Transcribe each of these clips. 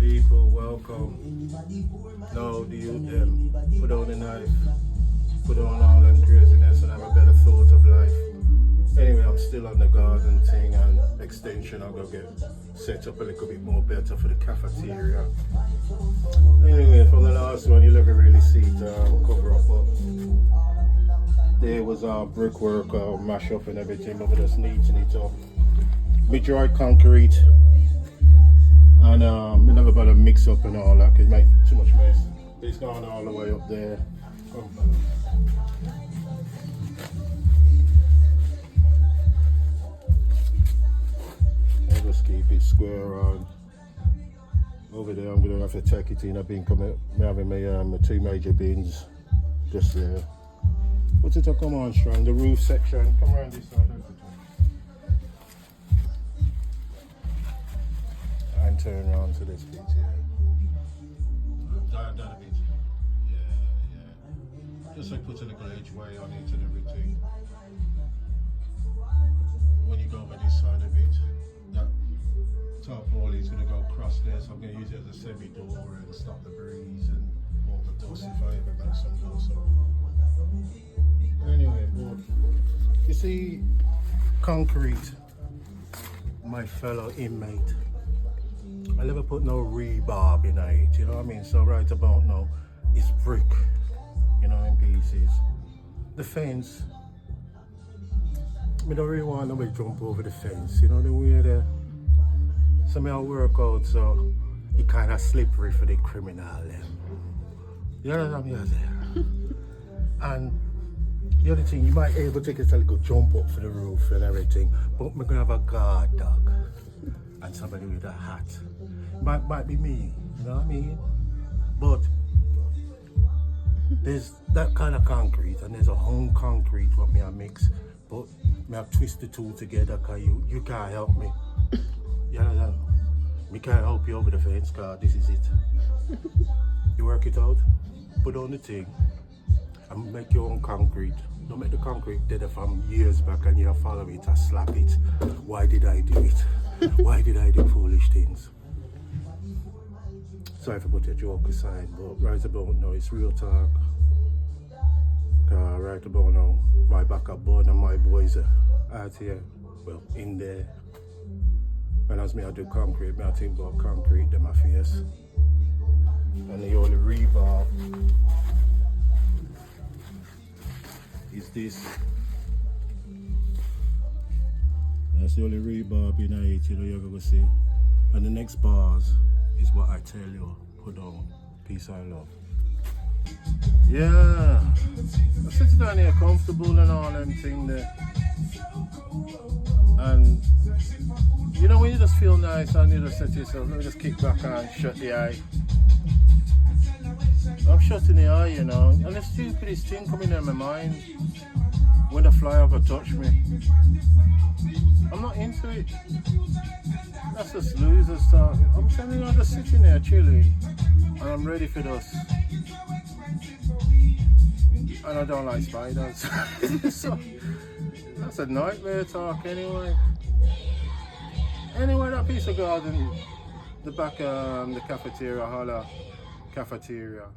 People, welcome. No, the youth them. Put on the knife. Put on all them craziness and have a better thought of life. Anyway, I'm still on the garden thing and extension. I'm gonna get set up a little bit more better for the cafeteria. Anyway, from the last one, you never really see it cover up. But there was brickwork, mash up and everything, but we're just neating it up. We dried concrete. And we never better mix up and all that because it make too much mess. It's gone all the way up there. I'll just keep it square on. Over there I'm gonna have to take it in. I've been having my two major bins just there. What's it? Come on, strong. The roof section. Come around this side. And turn around to this bit here. Down a bit. Yeah. Just like put a little edgeway on it and everything. When you go over this side of it, that tarpaulin is going to go across there, so I'm going to use it as a semi-door and stop the breeze and walk the dust if I ever make some dust. Anyway, but you see, concrete, my fellow inmate. I never put no rebarb in it, you know what I mean? So right about now, it's brick, you know, in pieces. The fence, I don't really want nobody to jump over the fence, you know the way there. So I work out so it kind of slippery for the criminal. You know what I mean? And the other thing, you might be able to take a little jump up for the roof and everything, but we're gonna have a guard dog and somebody with a hat. Might be me, you know what I mean? But there's that kind of concrete and there's a home concrete what me I mix, but me I twist the two together because you can't help me. You know, me can't help you over the fence because this is it. You work it out, put on the thing and make your own concrete. Don't make the concrete dead from years back and you follow it and slap it. Why did I do it? Why did I do foolish things? Sorry for putting a joke aside, but right about now it's real talk. Right about now, my backup board and my boys are out here, well, in there. When as me I do concrete, I think about concrete in my face. And the only rebar is this. That's the only rebar in it, you know, you're gonna see. And the next bars is what I tell you, put on peace and love. Yeah, I sit down here comfortable and all them things there. And you know when you just feel nice and you just say to yourself, let me just kick back and shut the eye. I'm shutting the eye, you know, and the stupidest thing coming in my mind when the fly over touch me. I'm not into it. That's just losers talk. I'm telling you, I'm just sitting there chilling and I'm ready for this. And I don't like spiders. So that's a nightmare talk anyway. Anyway, that piece of garden, the back the cafeteria, holla cafeteria,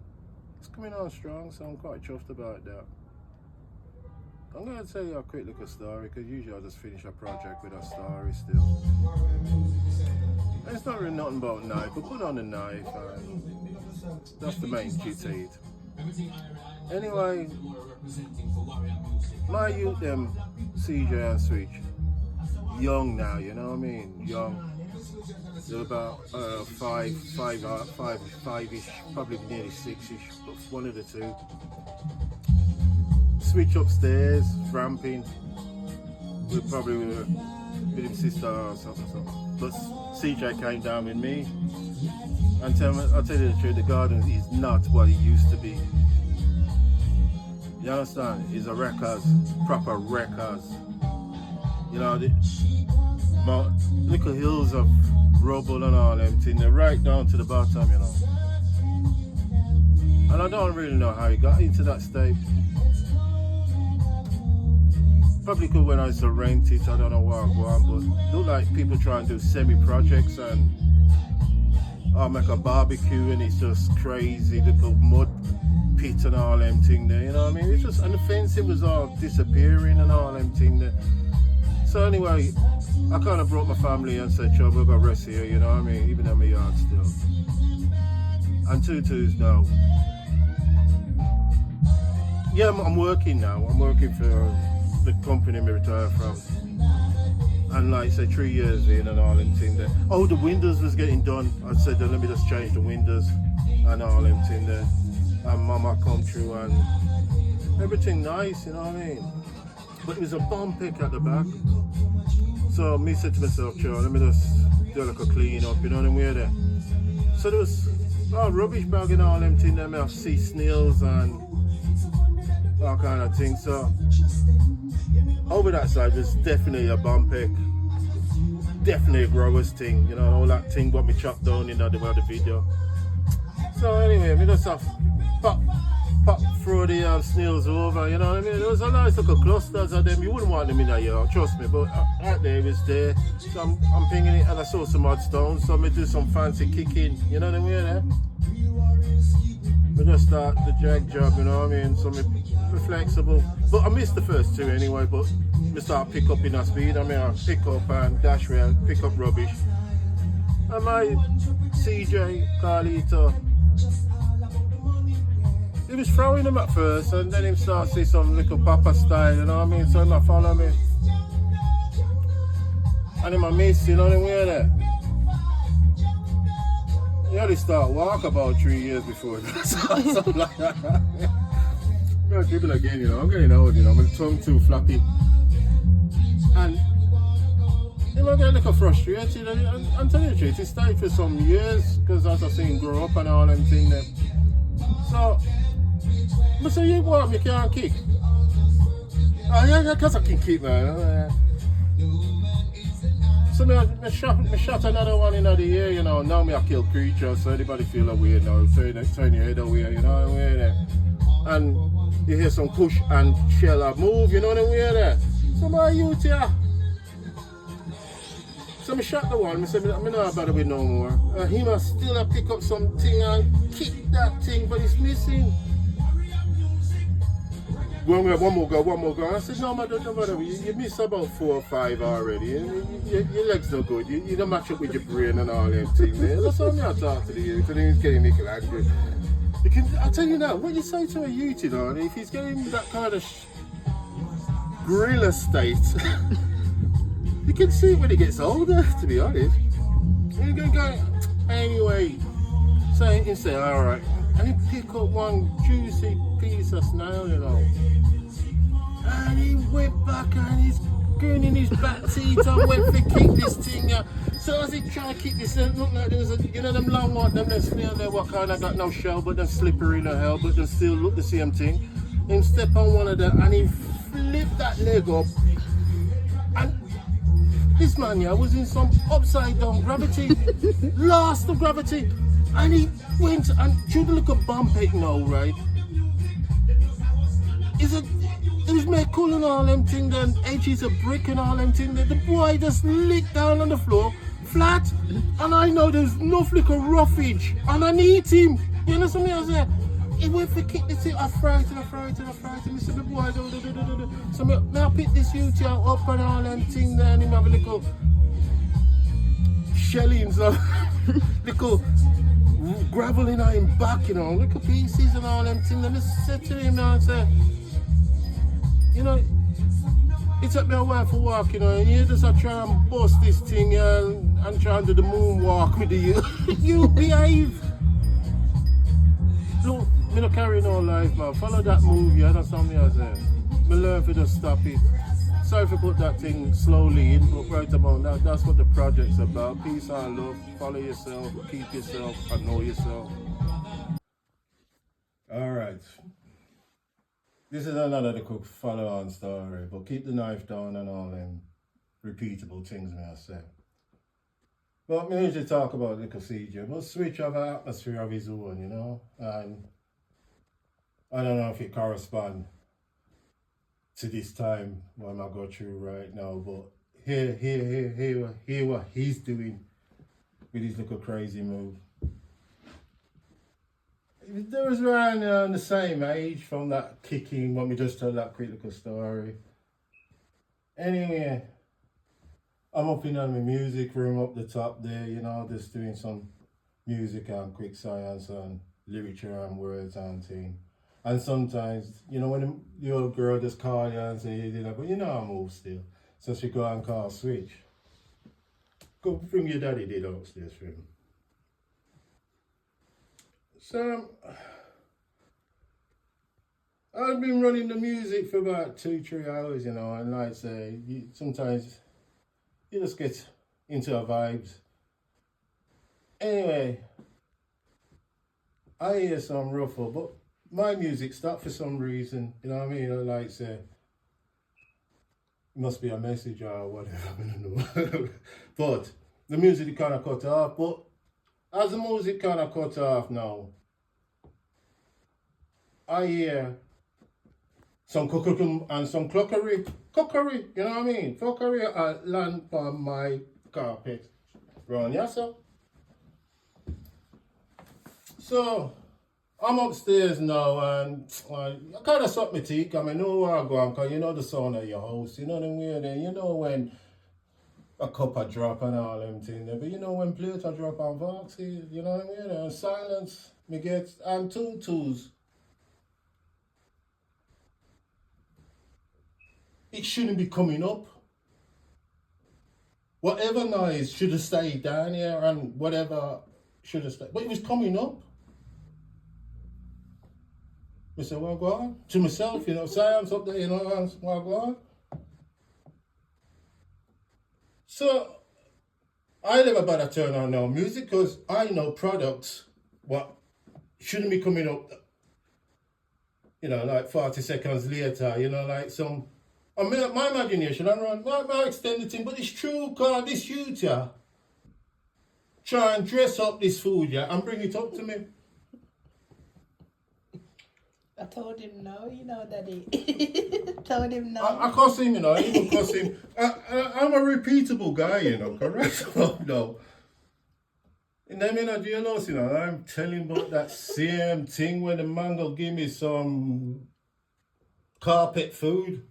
it's coming on strong, so I'm quite chuffed about that. I'm going to tell you a quick little story because usually I just finish a project with a story still. And it's not really nothing about knife, but put on a knife and that's the main key to it. Anyway, my youth them, CJ and Switch, young now, you know what I mean? Young. They're about five-ish, probably nearly 6-ish, but one of the two. Switch upstairs, ramping. We probably were with his sister or something. But CJ came down with me. And I'll tell you the truth, the garden is not what it used to be. You understand? It's a wreckers, proper wreckers. You know, the little hills of rubble and all them things, they're right down to the bottom, you know. And I don't really know how he got into that state. Probably could when I used to rent it, I don't know where I go on, but look like people try and do semi-projects and I'll make a barbecue and it's just crazy, little mud pit and all them thing there, you know what I mean? It's just, and the fencing was all disappearing and all them thing there. So anyway, I kind of brought my family and said, "Sure, we'll go rest here," you know what I mean? Even though my yard still. And tutus now. Yeah, I'm working now. I'm working for the company I retired from. And like say 3 years in and all them thing there. Oh, the windows was getting done. I said, let me just change the windows and all them thing there. And mama come through and everything nice, you know what I mean? But it was a bomb pick at the back. So me said to myself, "Sure, let me just do like a clean up, you know what I mean?" There. So there was rubbish bag and all them thing there. I see snails and all kind of things. So over that side was definitely a bomb pick. Definitely a growers thing, you know, all that thing what me chopped down in the video. So anyway, we just have pop throw the snails over, you know what I mean? There was a nice little clusters of them. You wouldn't want them in a yard, trust me, but out there it was there. So I'm pinging it and I saw some odd stones, so I do some fancy kicking, you know what I mean? Eh? We just start the drag job, you know what I mean? So we're flexible. But I missed the first two anyway, but we start pick up in our speed. I mean, I pick up and dash around, pick up rubbish. And my CJ, Carlito, he was throwing them at first and then he started to see some little papa style, you know what I mean? So he follow me. And then I miss, you know what I mean? There. He only started walk about 3 years before something like that. I'm gonna dribble again, you know, I'm getting old, you know, my tongue too flappy. And you know, I get a little frustrated. I'm telling you the truth, it stayed for some years because as I seen him grow up and all them things there. So I say, "You what, you can't kick?" "Oh yeah, because I can kick, man." So I shot another one in the year, you know. Now I kill creatures, so anybody feel a weird now. Turn your head away, you know what I mean? And you hear some push and shell a move, you know what I mean? So my youth here. So I shot the one, I said, "I'm not bother with no more." And he must still pick up something and kick that thing, but it's missing. When we have one more go. I said, "No, man, don't bother. You missed about 4 or 5 already. Your legs not good. You don't match up with your brain and all them things. That's why I talk to the youth, and he's getting nickel angry. I tell you now, what you say to a youth, you know, if he's getting that kind of gorilla state, you can see it when he gets older, to be honest. You're going to go, anyway, so he say, all right, and he pick up one juicy piece of snail, you know. And he went back and he's going in his back teeth and went to kick this thing. So as he tried to kick this, it looked like there was you know them long ones, them snail there, what kind of got no shell, but them slippery in the hell, but they still look the same thing. Him step on one of them and he flipped that leg up. And this man here was in some upside down gravity, lost the gravity, and he went and threw the little bump it now, right? It was made cool and all them things, them edges of brick and all them things. The boy just licked down on the floor, flat, and I know there's no flick of roughage, and I need him. You know something I was there? He went for kick this thing, I frightened. He said, "The boy, do. So I pick this youth here up and all them things there, and him have a little shellings, little gravel in him back, you know, little pieces and all them things. And I said to him now, I said, you know, it took me a while for walk, you know, and you just try and bust this thing and try and do the moonwalk with you. You behave. Look, me not carry no life, man. Follow that movie, that's something I said. Me learn to just stop it. Sorry for put that thing slowly in, but right about that, that's what the project's about. Peace and love. Follow yourself, keep yourself, and know yourself. Alright. This is another little follow-on story, but keep the knife down and all them repeatable things, may I say. But we usually talk about little CJ, but switch of an atmosphere of his own, you know, and I don't know if it corresponds to this time what I'm going through right now, but hear what he's doing with his little crazy move. they was around the same age from that kicking when we just told that critical story. Anyway, I'm up in my music room up the top there, you know, just doing some music and quick science and literature and words and thing. And sometimes, you know, when the old girl just call you and say, you did that, but you know I move still. So she go and call Switch. Go bring your daddy did upstairs for him. So I've been running the music for about 2-3 hours, you know, and like I say, sometimes you just get into our vibes. Anyway, I hear some ruffle, but my music stopped for some reason, you know what I mean? I like say, it must be a message or whatever, I don't know. But the music kind of cut off, but as the music kind of cut off now, I hear some cookery and some cookery, you know what I mean? Cookery land on my carpet. Run, yes, sir? So, I'm upstairs now and I kind of suck my teeth. I mean, know where I go because you know the sound of your house. You know the way there. You know when a cup a drop and all them things there. But you know when plates a drop on Voxy, you know what I mean? And silence, me get, and tutus. It shouldn't be coming up. Whatever noise should have stayed down here and whatever should have stayed. But it was coming up. I said, well, go on. To myself, you know, silence up there, you know, well, go on. So, I never bother turn on no music because I know products what shouldn't be coming up, you know, like 40 seconds later, you know, like some, I mean, my imagination, I run, my extended thing, but it's true, because this youth, yeah, try and dress up this food, yeah, and bring it up to me. I told him no, you know, Daddy. Told him no. I cuss him, you know, I even cuss him. I'm a repeatable guy, you know, correct? No. And I mean, do you know, I'm telling about that same thing when the man go give me some carpet food.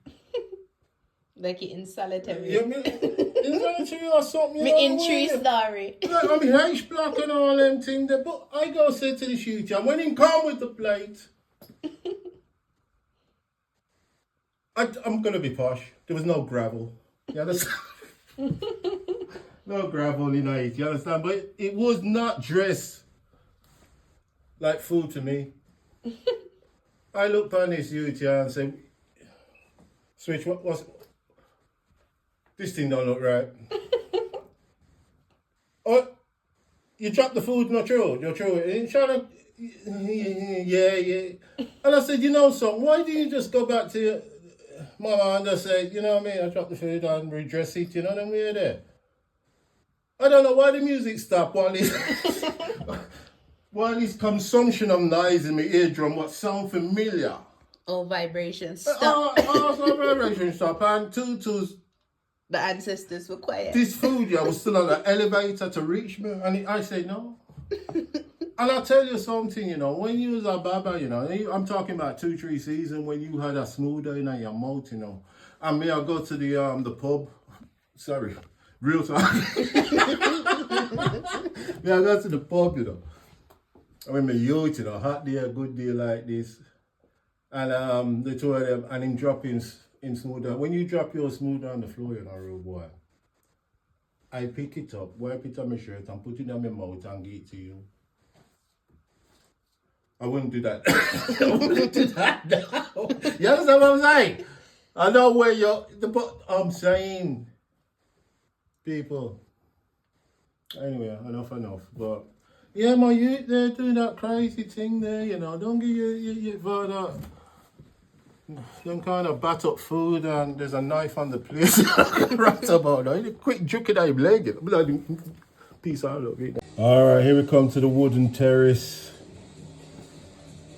Like it in solitary. Yeah, me, in solitary or something. Me in tree story. Like, I mean, H block and all them things there, but I go say to the shooter, when he come with the plate, I'm gonna be posh. There was no gravel. You understand? No gravel in it, you understand? But it was not dressed like food to me. I looked on this youth here and said, Switch, what's this thing don't look right. Oh, you dropped the food, not true. You're true. And trying to, yeah. And I said, you know something, why do you just go back to your mama and just say, you know what I mean, I dropped the food and redress it, you know what I mean there? I don't know why the music stopped while this consumption of noise in my eardrum what sound familiar. Oh, vibrations stop. So vibrations stop and tutus. The ancestors were quiet. This food, yeah, was still on the elevator to reach me. And I say no. And I'll tell you something, you know, when you was a baba, you know, I'm talking about 2-3 seasons when you had a smoother in your mouth, you know. And me, I go to the pub. Sorry, real talk. Me, I go to the pub, you know. I mean, my youth, you know, hot day, a good day like this. And the two of them, and in droppings in smoother. When you drop your smoother on the floor, you know, real boy, I pick it up, wipe it on my shirt, and put it on my mouth and give it to you. I wouldn't do that. I wouldn't do that now. You understand what I'm saying? I know where but I'm saying, people. Anyway, enough. But yeah, my youth, they're doing that crazy thing there, you know. Don't give your father some kind of bat up food and there's a knife on the place. Right about that. Quick juke it out your leg. Bloody piece out of it. Alright, here we come to the wooden terrace.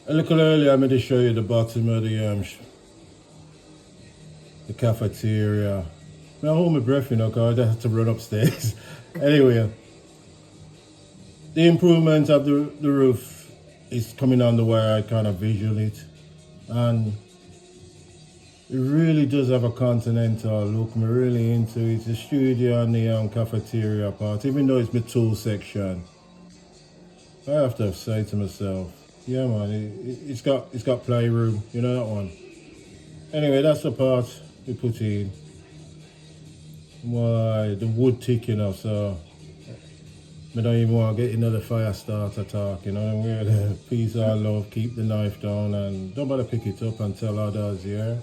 A little earlier I made to show you the bottom of the cafeteria. I hold my breath, you know, because I have to run upstairs. Anyway, the improvement of the roof it's coming on the way I kind of visual it. And it really does have a continental look. I'm really into it. The studio and the cafeteria part, even though it's my tool section. I have to say to myself, yeah man, it's got playroom, you know that one. Anyway, that's the part we put in. Why the wood ticking off, so I don't even want to get another fire starter talk, you know. We're peace and love, keep the knife down and don't bother pick it up and tell others, yeah.